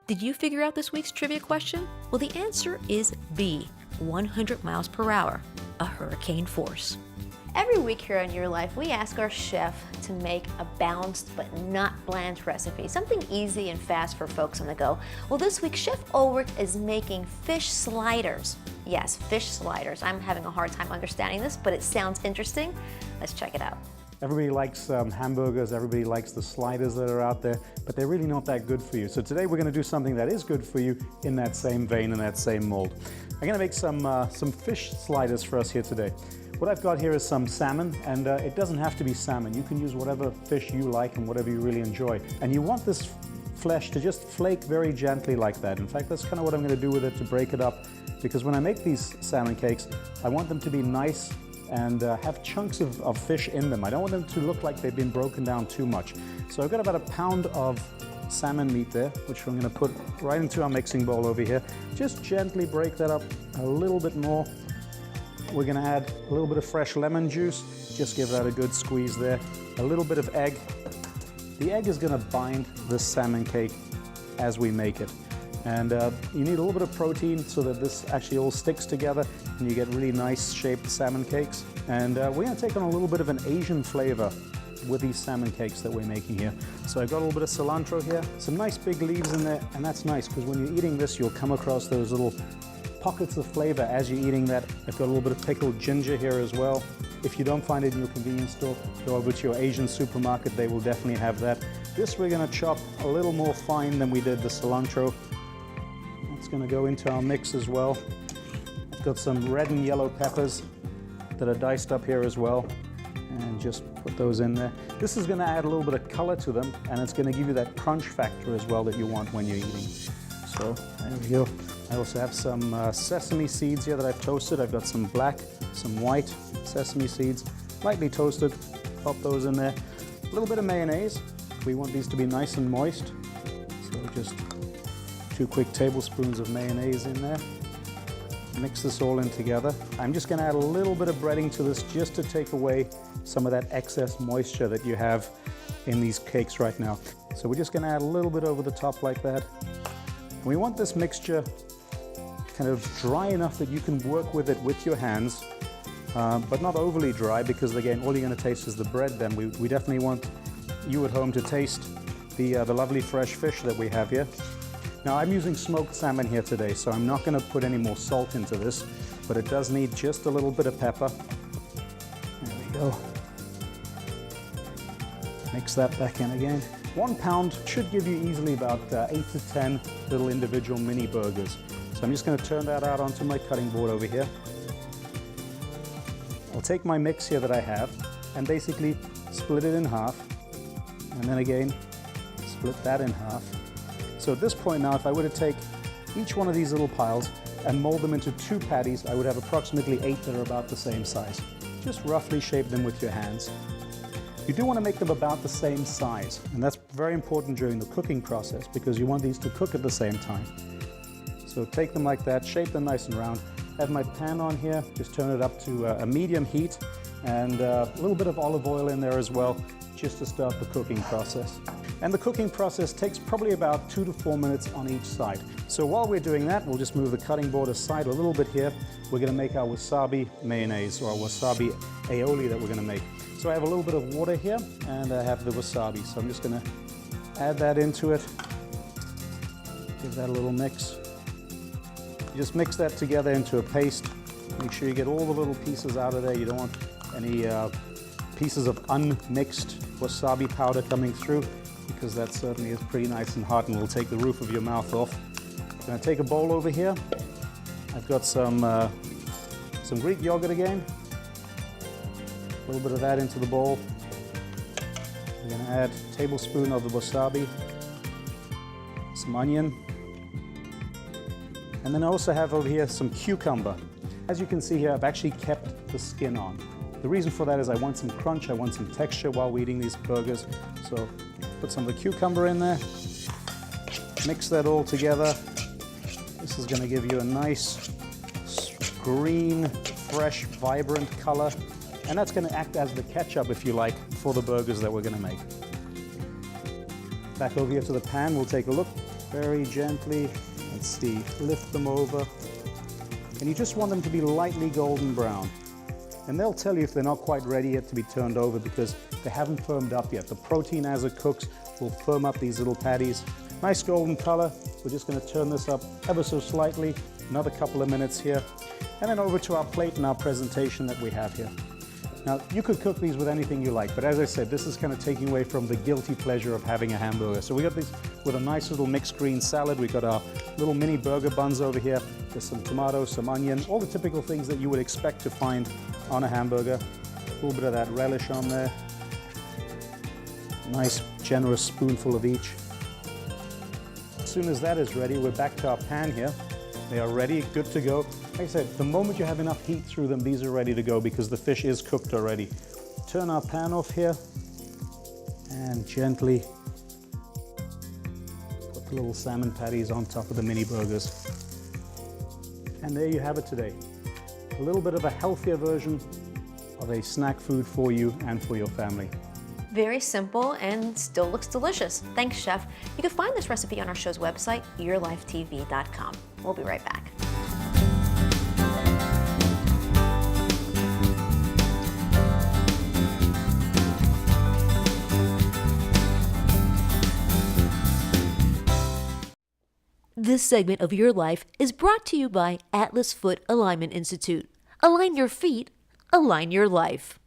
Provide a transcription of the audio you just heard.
Did you figure out this week's trivia question? Well, the answer is B, 100 miles per hour, a hurricane force. Every week here on Your Life, we ask our chef to make a balanced but not bland recipe, something easy and fast for folks on the go. Well, this week, Chef Ulrich is making fish sliders. Yes, fish sliders. I'm having a hard time understanding this, but it sounds interesting. Let's check it out. Everybody likes hamburgers, everybody likes the sliders that are out there, but they're really not that good for you. So today we're going to do something that is good for you in that same vein and that same mold. I'm going to make some fish sliders for us here today. What I've got here is some salmon, and it doesn't have to be salmon. You can use whatever fish you like and whatever you really enjoy. And you want this flesh to just flake very gently like that. In fact, that's kind of what I'm going to do with it to break it up, because when I make these salmon cakes, I want them to be nice and have chunks of fish in them. I don't want them to look like they've been broken down too much. So I've got about a pound of salmon meat there, which I'm going to put right into our mixing bowl over here. Just gently break that up a little bit more. We're going to add a little bit of fresh lemon juice, just give that a good squeeze there. A little bit of egg. The egg is going to bind this salmon cake as we make it. And you need a little bit of protein so that this actually all sticks together and you get really nice shaped salmon cakes. And we're going to take on a little bit of an Asian flavor with these salmon cakes that we're making here. So I've got a little bit of cilantro here, some nice big leaves in there, and that's nice because when you're eating this, you'll come across those little pockets of flavor as you're eating that. I've got a little bit of pickled ginger here as well. If you don't find it in your convenience store, go over to your Asian supermarket, they will definitely have that. This we're going to chop a little more fine than we did the cilantro. It's going to go into our mix as well. I've got some red and yellow peppers that are diced up here as well, and just put those in there. This is going to add a little bit of color to them, and it's going to give you that crunch factor as well that you want when you're eating. So there we go. I also have some sesame seeds here that I've toasted. I've got some black, some white sesame seeds, lightly toasted. Pop those in there. A little bit of mayonnaise. We want these to be nice and moist. So just 2 quick tablespoons of mayonnaise in there. Mix this all in together. I'm just going to add a little bit of breading to this just to take away some of that excess moisture that you have in these cakes right now. So we're just going to add a little bit over the top like that. We want this mixture kind of dry enough that you can work with it with your hands, but not overly dry, because again, all you're going to taste is the bread then. We definitely want you at home to taste the lovely fresh fish that we have here. Now I'm using smoked salmon here today, so I'm not going to put any more salt into this, but it does need just a little bit of pepper. There we go. Mix that back in again. 1 pound should give you easily about 8 to 10 little individual mini burgers. So I'm just going to turn that out onto my cutting board over here. I'll take my mix here that I have and basically split it in half, and then again split that in half. So at this point now, if I were to take each one of these little piles and mold them into 2 patties, I would have approximately 8 that are about the same size. Just roughly shape them with your hands. You do want to make them about the same size, and that's very important during the cooking process because you want these to cook at the same time. So take them like that, shape them nice and round. I have my pan on here, just turn it up to a medium heat, and a little bit of olive oil in there as well, just to start the cooking process. And the cooking process takes probably about 2 to 4 minutes on each side. So while we're doing that, we'll just move the cutting board aside a little bit here. We're going to make our wasabi mayonnaise, or our wasabi aioli that we're going to make. So I have a little bit of water here, and I have the wasabi. So I'm just going to add that into it. Give that a little mix. You just mix that together into a paste. Make sure you get all the little pieces out of there. You don't want any pieces of unmixed wasabi powder coming through, because that certainly is pretty nice and hot and will take the roof of your mouth off. I'm going to take a bowl over here. I've got some Greek yogurt again. A little bit of that into the bowl. I'm going to add a tablespoon of the wasabi, some onion, and then I also have over here some cucumber. As you can see here, I've actually kept the skin on. The reason for that is I want some crunch, I want some texture while we're eating these burgers. So put some of the cucumber in there, mix that all together. This is going to give you a nice green, fresh, vibrant color. And that's going to act as the ketchup, if you like, for the burgers that we're going to make. Back over here to the pan, we'll take a look. Very gently, let's see, lift them over. And you just want them to be lightly golden brown. And they'll tell you if they're not quite ready yet to be turned over because they haven't firmed up yet. The protein as it cooks will firm up these little patties. Nice golden color. We're just going to turn this up ever so slightly. Another couple of minutes here. And then over to our plate and our presentation that we have here. Now, you could cook these with anything you like, but as I said, this is kind of taking away from the guilty pleasure of having a hamburger. So we got these with a nice little mixed green salad. We've got our little mini burger buns over here. There's some tomatoes, some onion, all the typical things that you would expect to find on a hamburger. A little bit of that relish on there. Nice, generous spoonful of each. As soon as that is ready, we're back to our pan here. They are ready, good to go. Like I said, the moment you have enough heat through them, these are ready to go because the fish is cooked already. Turn our pan off here and gently put the little salmon patties on top of the mini burgers. And there you have it today. A little bit of a healthier version of a snack food for you and for your family. Very simple and still looks delicious. Thanks, Chef. You can find this recipe on our show's website, yourlifetv.com. We'll be right back. This segment of Your Life is brought to you by Atlas Foot Alignment Institute. Align your feet, align your life.